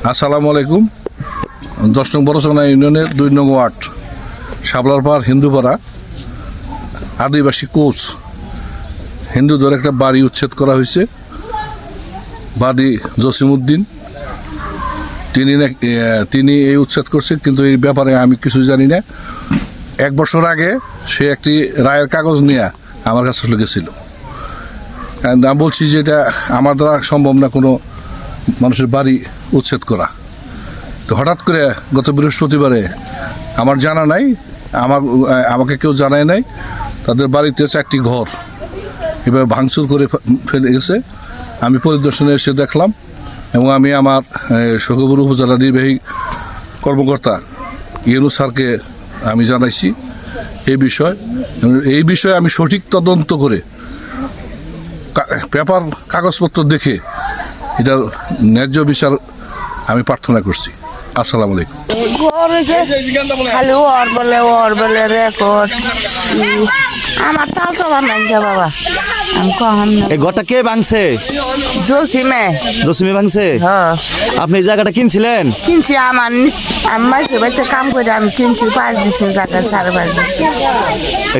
আসসালামু আলাইকুম। 10 নং বড়চনা ইউনিয়নের 2 নং ওয়ার্ড শাবলারপাড় হিন্দুপাড়া আদিবাসী কোচ হিন্দুদের একটা বাড়ি উচ্ছেদ করা হয়েছে। বাদী জসিমউদ্দিন তিনি এই উচ্ছেদ করছে, কিন্তু এই ব্যাপারে আমি কিছু জানি না। 1 বছর আগে সে একটি রায়ের কাগজ নিয়ে আমার কাছে লেগেছিল। আমি বলছি যে এটা আমার দ্বারা সম্ভব না কোনো মানুষের বাড়ি উচ্ছেদ করা। তো হঠাৎ করে গত বৃহস্পতিবারে আমার জানা নাই, আমাকে কেউ জানায় নাই, তাদের বাড়িতে 4টি ঘর এবার ভাঙচুর করে ফেলে গেছে। আমি পরিদর্শনে এসে দেখলাম এবং আমি আমার সখীপুর উপজেলা নির্বাহী কর্মকর্তা ইউনুস স্যারকে আমি জানাইছি এই বিষয়ে আমি সঠিক তদন্ত করে পেপার কাগজপত্র দেখে এটার ন্যায্য বিচার আমি প্রার্থনা করছি। আসসালামু আলাইকুম। আমার তাও তো বানাই বাবা, আমি কখন এই ঘরটা কে ভাঙছে? জসিমে ভাঙছে। হ্যাঁ, আপনি এই জায়গাটা কিনছিলেন? কিনছি। আমার মাসে বাড়িতে কাম করে আমি কিনছি 5 দিন জায়গা, 5.5 দিন।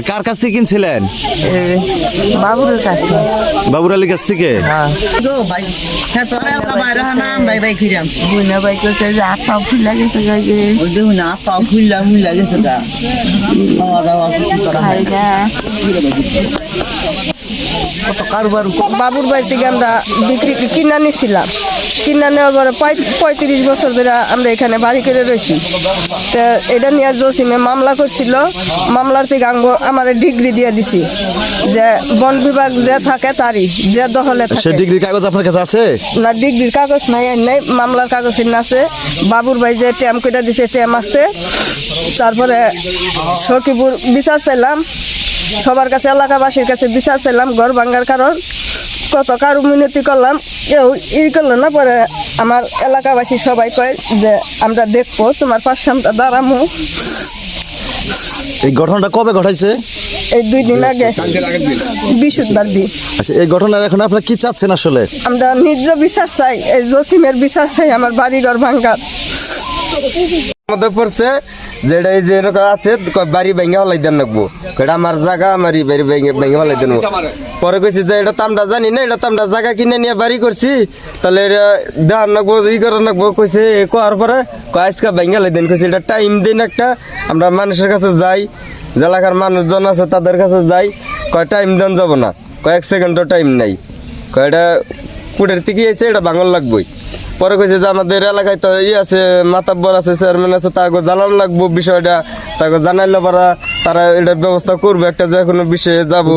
কার কাছ থেকে কিনছিলেন? বাবুরের কাছ থেকে। বাবুর আলীর কাছ থেকে? হ্যাঁ, বুঝনা ভাই করছে যে হাত পাও ফুলে গেছে, বাবুর বাড়ি থেকে আমরা কিনা নিছিলাম। কিনা নেওয়ার পরে 35 বছর ধরে আমরা এখানে বাড়ি করে রয়েছি। তো এটা নিয়ে জসিমে মামলা করছিল। মামলার থেকে আমার ডিগ্রি দিয়ে দিছি যে বন বিভাগ যে থাকে তারই, যে দখলে থাকে। সেই ডিগ্রির কাগজ আপনার কাছে আছে? না, ডিগ্রির কাগজ নাই, মামলার কাগজ আছে। বাবুর ভাই যে ট্যাম কেটে দিছে ট্যাম আছে। তারপরে সখীপুর বিচার চাইলাম, সবার কাছে, এলাকাবাসীর কাছে বিচার চাইলাম ঘর ভাঙ্গার কারণ। কত কারো মিনতি করলাম, কেউ করলো না। পরে আমার এলাকাবাসী সবাই কয় যে আমরা দেখবো, তোমার পাশে আমরা দাঁড়ামো। এই ঘটনাটা কবে ঘটাইছে? এই 2 দিন আগে, বৃহস্পতিবার দিন। আচ্ছা, এই ঘটনার এখন আপনারা কি চাচ্ছেন আসলে? আমরা ন্যায্য বিচার চাই, এই জসিমের বিচার চাই, আমার বাড়ি ঘর ভাঙ্গার। মধ্যে পড়ছে যেটা এই যে আছে বাড়ি ভেঙে হলাই দেন রাখবো, এটা আমার জায়গা, আমার বাড়ি ভেঙে হলাই দেন। পরে কইছি যে এটা তো আমরা জানি না, এটা তো আমরা জায়গা কিনে নিয়ে বাড়ি করছি, তাহলে এটা দেওয়ার রাখবো, করার রাখবো। কইছে কোয়ার পরে আজকে ভেঙে হলাই দেন। কইছে এটা টাইম দিন একটা, আমরা মানুষের কাছে যাই, যে এলাকার মানুষজন আছে তাদের কাছে যাই, কয় টাইম দেন যাব না, 1 সেকেন্ডও টাইম নাই, কয় এটা কুটের থেকে এসে এটা ভাঙন লাগবোই। পরে কইছে যে আমাদের এলাকায় তো আছে, মাতাব্বর আছে, চেয়ারম্যান আছে, তাকে জানানো লাগবো বিষয়টা, তাকে জানাইলে তারা এটার ব্যবস্থা করবে। একটা যে কোনো বিষয়ে যাবো,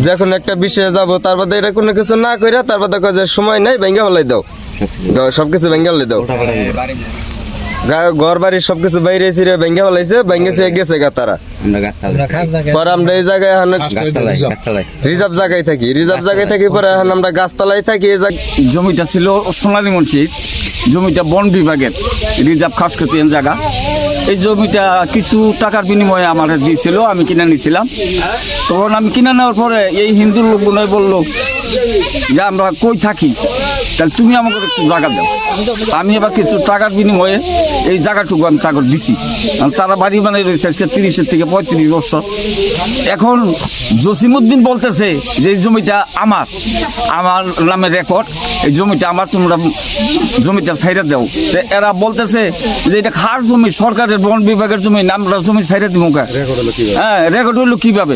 যে কোনো একটা বিষয়ে যাবো, তারপরে এটা কোনো কিছু না করে তারপরে কয় যে সময় নেই, ভেঙে ফেলাই দাও, সবকিছু ভেঙে ফেলাই দাও। ঘর বাড়ির সবকিছু বাইরে ছিঁড়ে ভেঙে ফেলাইছে, ভেঙেছে গেছে গা তারা। পরে আমরা এই জায়গায় এখন রিজার্ভ জায়গায় থাকি, পরে এখন আমরা গাছতলায় থাকি। জমিটা ছিল সোনালী মসজিদ, জমিটা বন বিভাগের রিজার্ভ খাস করতে জায়গা। এই জমিটা কিছু টাকার বিনিময়ে আমার দিয়েছিল, আমি কিনে নিয়েছিলাম। তখন আমি কিনে নেওয়ার পরে এই হিন্দু লোকগুলো বললো যে আমরা কই থাকি, তাহলে তুমি আমাকে একটু জায়গা দাও। আমি এবার কিছু টাকার বিনিময়ে এই জায়গাটুকু আমি তাকে দিছি। তারা বাড়ি বানিয়ে রয়েছে আজকে 30 থেকে 35 বছর। এখন জসিমউদ্দিন বলতেছে যে এই জমিটা আমার নামে রেকর্ড, এই জমিটা আমার, তোমরা জমিটা ছাইড়া দাও। তো এরা বলতেছে যে এটা খাস জমি, সরকারের বন বিভাগের জমি, আমরা জমি ছাইড়া দিব। হ্যাঁ, রেকর্ড হইলো কিভাবে?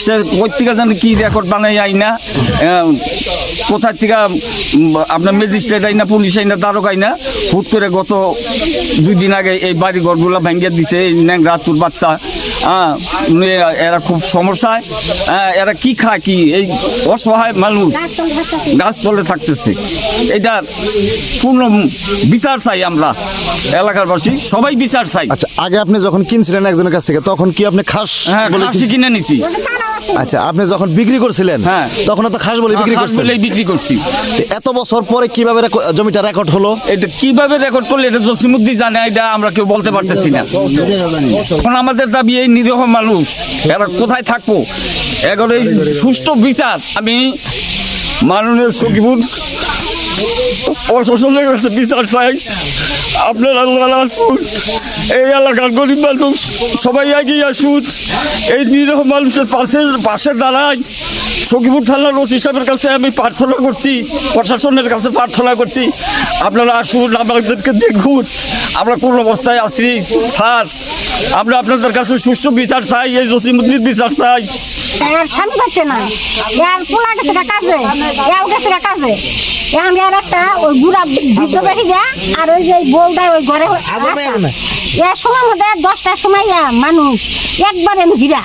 সে কোথা থেকে জানি কি রেকর্ড বানাই আই না, কোথা থেকে আপনার ম্যাজিস্ট্রেট আই না, পুলিশ আই না, দারোগা আই না, হুট করে গত 2 দিন আগে এই বাড়ি ঘরগুলো ভেঙে দিছে। এই ন্যাংরাতুর বাচ্চা, এরা খুব সমস্যায়। এরা কি খায়, কি এই অসহায় মানুষ গাছ তলে থাকতেছে। এটা পূর্ণ বিচার চাই আমরা এলাকারবাসী, সবাই বিচার চাই। আচ্ছা, আগে আপনি যখন কিনছিলেন একজনের কাছ থেকে, তখন কি আপনি খাস বলে কিনে নিছি? আচ্ছা, আপনি যখন বিক্রি করছিলেন তখন তো খাস বলে বিক্রি করছি। এত বছর পরে কিভাবে জমিটা রেকর্ড হলো? এটা কিভাবে রেকর্ড করলো এটা জসিমউদ্দিন জানে, এটা আমরা কেউ বলতে পারতেছি না। এখন আমাদের দাবি এই নিরীহ মানুষ এরা কোথায় থাকবো, এখন এই সুষ্ঠু বিচার। আমি মাননীয় সখীপুর প্রশাসনের কাছে বিচার চাই। আপনারা আসুন, এই এলাকার গরিব মানুষ সবাই এগিয়ে আসুন, এই নিরীহ মানুষের পাশে দাঁড়ায়। সখীপুর থানার ওসি সাহেবের কাছে আমি প্রার্থনা করছি, প্রশাসনের কাছে প্রার্থনা করছি, আপনারা আসুন, আমাদেরকে দেখুন আমরা কোন অবস্থায় আছি। স্যার, আমরা আপনাদের কাছে সুষ্ঠু বিচার চাই, এই জসিমুদ্দিন বিচার চাই। এর স্বামী পাচ্ছে না, এর পোলা গেছে কাজে, এও গেছে কাজে। এখন এর একটা ওই বুড়া বৃদ্ধ বেশি দেয়, আর ওই যে বউটা ওই ঘরে এর সময় মধ্যে 10টার সময় মানুষ একবারে ঘিরা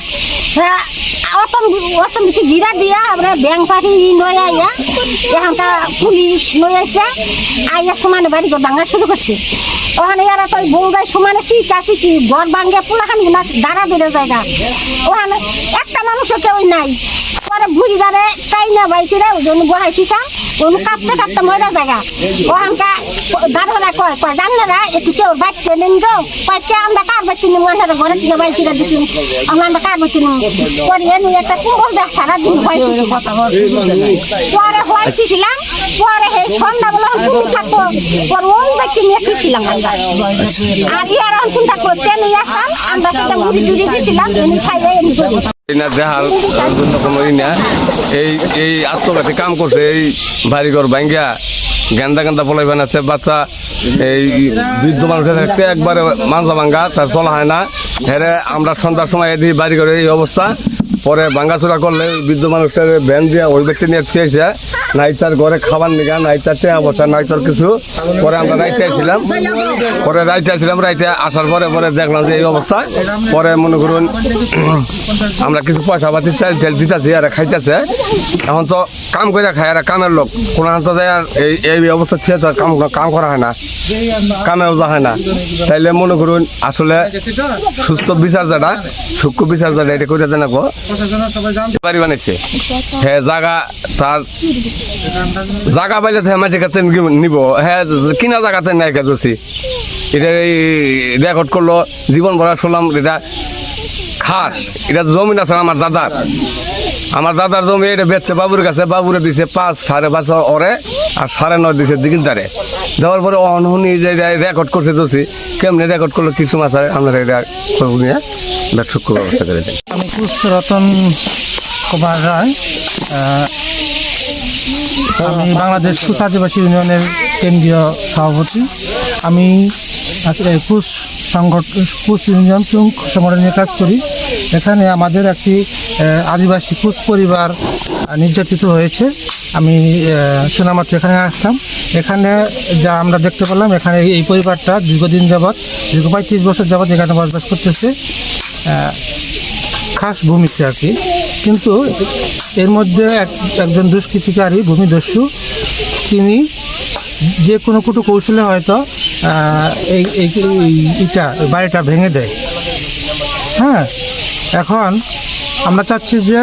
অতমিকে ঘিরা দিয়া আমরা ব্যাংক পাখি নয় আইয়া এখানকার পুলিশ নয় আসে আইয়া সমানে বাড়ি ঘর ভাঙা শুরু করছে। ওখানে এরা তো বউটাই সমানে চিকাছি কি ঘর ভাঙ্গে পোলাখানি দাঁড়া দূরে জায়গা, ওখানে একটা মানুষও কেউ নাই। পরে বুড়ি যারে তাই না বাইকিরা ওই জন্য বহাই দিতাম, ওই কাঁপতে কাঁপতে ময়রা জায়গা। ওখানকার দাঁড়ারা কয় জানলারা একটু কেউ বাইকতে নেন গো, কয়েকে আমরা কার বাইতে নেব, আমরা ঘরে থেকে বাইকিরা দিচ্ছি, আমরা কার বাইতে নেব। পরে এনে একটা কুম্বল দেখ সারাদিন হয়েছি, পরে হয়েছিলাম। পরে সেই সন্ধ্যাবেলা তুমি থাকো, পরে ওই বাইকে নিয়ে ফিরছিলাম আমরা। আর ইয়ার এখন থাকো ট্রেনে আসলাম, আমরা সেটা ঘুরি জুড়ি দিয়েছিলাম, এমনি খাইয়ে এমনি করি। দেখার জন্য কোনো না, এই আত্মঘাতী কাম করছে, এই বাড়িঘর ভাঙ্গিয়া গেন্দা পলাই বানাচ্ছে। বাচ্চা এই বৃদ্ধ মানুষের একবারে মাংসা ভাঙ্গা, তার চলা হয় না। হেরে আমরা সন্ধ্যার সময় এদিকে বাড়িঘরে এই অবস্থা। পরে ভাঙ্গাচোরা করলে বৃদ্ধ মানুষটার ভ্যান দিয়ে ওই ব্যক্তি নিয়ে খেয়েছে, নাই তার ঘরে খাবার নিগা, নাই তার টেয়া বসা, নাই তার কিছু। পরে আমরা রাইতে আসছিলাম, রাইতে আসার পরে দেখলাম যে এই অবস্থা। পরে মনে করুন আমরা কিছু পয়সা পাতি চাল টেল দিতেছি, আর খাইতেছে। এখন তো কাম করে খায়, আর কামের লোক কোনো তো যায়, আর এই অবস্থা ছিল তো কাম করা হয় না, কামেও যা হয় না। তাইলে মনে করুন আসলে সুস্থ বিচার যেটা, সূক্ষ্ম বিচার যেটা, এটা করে দেন বাড়ি বানাইছে। হ্যাঁ, তার জায়গা পাইলে মাঝে কাছে নিব, হ্যাঁ কিনা জায়গাতে নাই কাজছি। এটা এই রেকর্ড করলো, জীবন ভরা শুনলাম এটা খাস। এটা জমিন আছে আমার দাদার জমি, এটা বেচছে বাবুর কাছে, বাবুরে দিছে 5 সাড়ে 5 ওরে, আর 9.5 দিছে দিগিনদারে। দেওয়ার পরে অনহনি যে রেকর্ড করছে দোষী, কেমনি রেকর্ড করলো কিছু মাছ আপনারা এটা নিয়ে সূক্ষ্ম ব্যবস্থা করে দেন। আমি কুশ রতন কুমার রায়, আমি বাংলাদেশ কুশ আদিবাসী ইউনিয়নের কেন্দ্রীয় সভাপতি। আমি কুশ ইউনিয়ন চুং সংগঠন নিয়ে কাজ করি। এখানে আমাদের একটি আদিবাসী কুশ পরিবার নির্যাতিত হয়েছে। আমি শোনামাত্র এখানে আসলাম। এখানে যা আমরা দেখতে পেলাম, এখানে এই পরিবারটা দীর্ঘ 35 বছর যাবৎ এখানে বসবাস করতেছে, খাস ভূমিতে আর কি। কিন্তু এর মধ্যে একজন দুষ্কৃতিকারী ভূমিদস্যু, তিনি যে কোনো কৌশলে হয়তো এইটা বাড়িটা ভেঙে দেয়। হ্যাঁ, এখন আমরা চাচ্ছি যে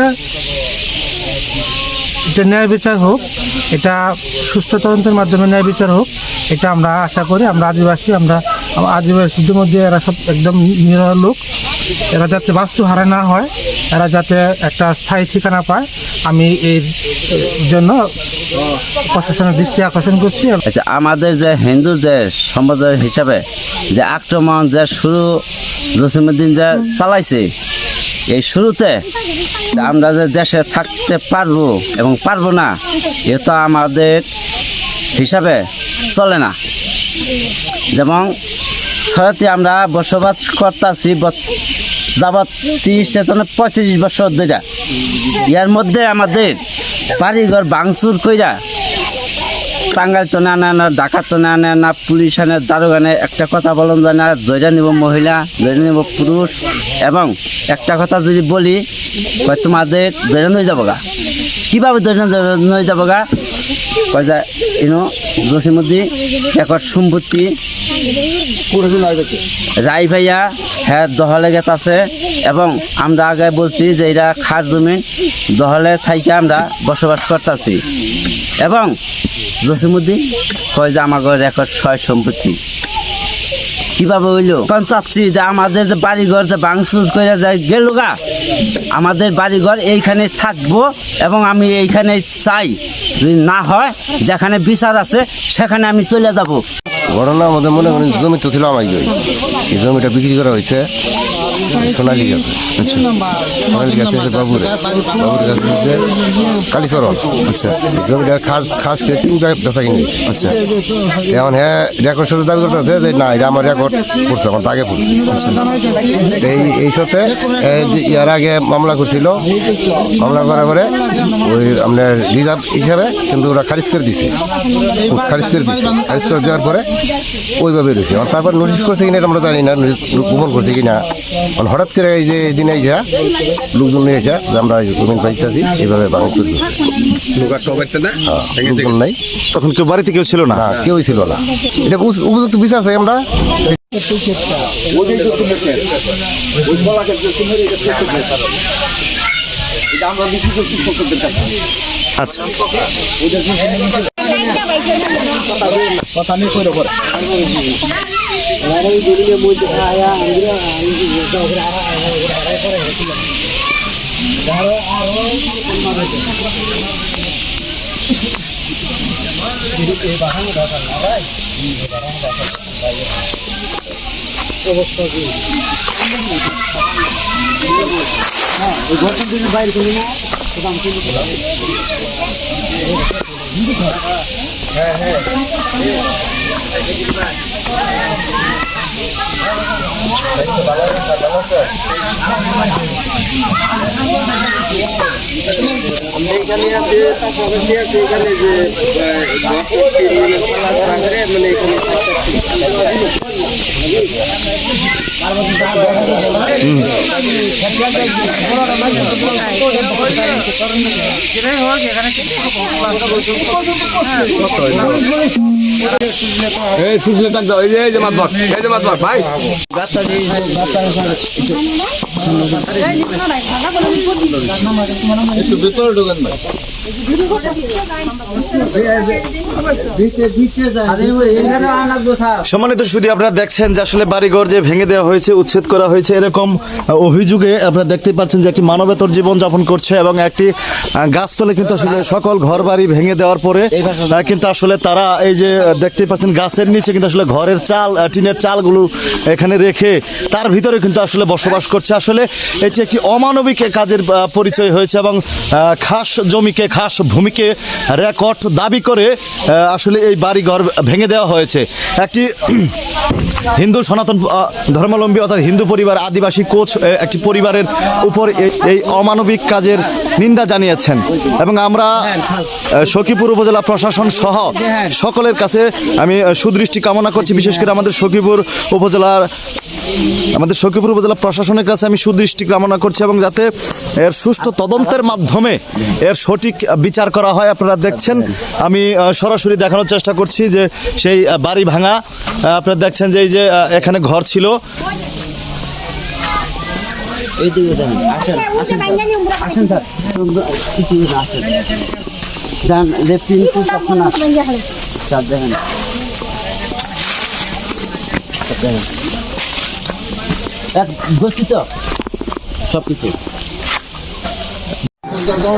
এটা ন্যায় বিচার হোক, এটা সুষ্ঠু তদন্তের মাধ্যমে ন্যায় বিচার হোক, এটা আমরা আশা করি। আমরা আদিবাসীদের মধ্যে এরা সব একদম নিরহ লোক, এরা যাতে বাস্তু হারা না হয়, এরা যাতে একটা স্থায়ী ঠিকানা পায়, আমি এর জন্য প্রশাসনের দৃষ্টি আকর্ষণ করছি। আচ্ছা, আমাদের যে হিন্দু যে সম্প্রদায় হিসাবে যে আক্রমণ যে শুরু জসিমুদ্দিন যে চালাইছে, এই শুরুতে আমরা যে দেশে থাকতে পারবো এবং পারবো না, এ তো আমাদের হিসাবে চলে না। যেমন শহরে আমরা বসবাস করতেছি যাবৎ 30-35 বছর ধরে। এর মধ্যে আমাদের বাড়িঘর ভাঙচুর কইরা টাঙ্গাইল তো না না, ঢাকা তো না না, পুলিশ আনে, দারোগানে একটা কথা বলুন যায় না, ধৈর্য নিব মহিলা, ধৈর্য নিব পুরুষ। এবং একটা কথা যদি বলি, তোমাদের ধৈর্য নিয়ে যাবো গা, কীভাবে ধৈর্য নিয়ে যাবো গা, কয় যায় ইনো জসিমুদ্দিন রেকর্ড সম্পত্তি রাই ভাইয়া, হ্যাঁ দহলে গেত আছে। এবং আমরা আগে বলছি যে এটা খাস জমিন, দহলে থাইকে আমরা বসবাস করতেছি। এবং জসিমুদ্দিন কয় যে আমার রেকর্ড 6 সম্পত্তি। কিভাবে হইল? কারণ চাচ্ছি যে আমাদের যে বাড়িঘর যে ভাঙচুর করে যায় গেল গা, আমাদের বাড়িঘর এইখানে থাকবো, এবং আমি এইখানে চাই যদি না হয় যেখানে বিচার আছে সেখানে আমি চলে যাব। ঘটনা আমাদের মনে করেন জমি তো ছিল আমার এই জমিটা বিক্রি করা হয়েছে সোনালী গাছে। আচ্ছা সোনালী গাছে হচ্ছে বাবুর গাছ হচ্ছে কালীচরণ। আচ্ছা জমিটা খাস করে 3 বেচা কিনেছে। আচ্ছা এখন হ্যাঁ রেকর্ড সাথে দাবি করতেছে যে না এটা আমার রেকর্ড করছে, আমার আগে করছে। এই সাথে ইয়ার আগে মামলা করছিল, মামলা করার পরে ওই আপনার রিজার্ভ হিসাবে কিন্তু ওরা খারিজ করে দিছে, খারিজ করে দেওয়ার পরে ওইভাবে রয়েছে। তারপর নোটিশ করছে কিনা এটা আমরা জানি না, গোপন করছে কিনা। হঠাৎ করে এই যে দিন এই লোকজন নিয়ে এসে যে আমরা জমিন পাইতেছি এইভাবে ভাঙচুর করছে। লোকজন নাই, তখন কেউ বাড়িতে কেউ ছিল না? না কেউই ছিল না। এটা উপযুক্ত বিচার চাই আমরা। আচ্ছা ভাই সম্মানিত শুধু আপনারা দেখছেন যে আসলে বাড়িঘর যে ভেঙে দেওয়া হয়েছে, উচ্ছেদ করা হয়েছে, এরকম অভিযোগে আপনারা দেখতে পাচ্ছেন যে একটি মানবেতর জীবনযাপন করছে এবং একটি গাছতলে কিন্তু আসলে সকল ঘর বাড়ি ভেঙে দেওয়ার পরে কিন্তু আসলে তারা এই যে দেখতে পাচ্ছেন গাছের নিচে কিন্তু আসলে ঘরের চাল, টিনের চালগুলো এখানে রেখে তার ভিতরে কিন্তু আসলে বসবাস করছে। আসলে এটি একটি অমানবিক কাজের পরিচয় হয়েছে এবং খাস জমিকে, খাস ভূমিকে রেকর্ড দাবি করে আসলে এই বাড়িঘর ভেঙে দেওয়া হয়েছে। একটি হিন্দু সনাতন ধর্মাবলম্বী অর্থাৎ হিন্দু পরিবার, আদিবাসী কোচ একটি পরিবারের উপর এই অমানবিক কাজের নিন্দা জানিয়েছেন এবং আমরা সখীপুর উপজেলা প্রশাসন সহ সকলের কাছে আমি সুদৃষ্টি কামনা করছি। বিশেষ করে আমাদের সখীপুর উপজেলা প্রশাসনের কাছে আমি সুদৃষ্টি কামনা করছি এবং যাতে এর সুষ্ঠু তদন্তের মাধ্যমে এর সঠিক বিচার করা হয়। আপনারা দেখছেন আমি সরাসরি দেখানোর চেষ্টা করছি যে সেই বাড়ি ভাঙা, আপনারা দেখছেন যে এই যে এখানে ঘর ছিল। সবকিছু সুন্দর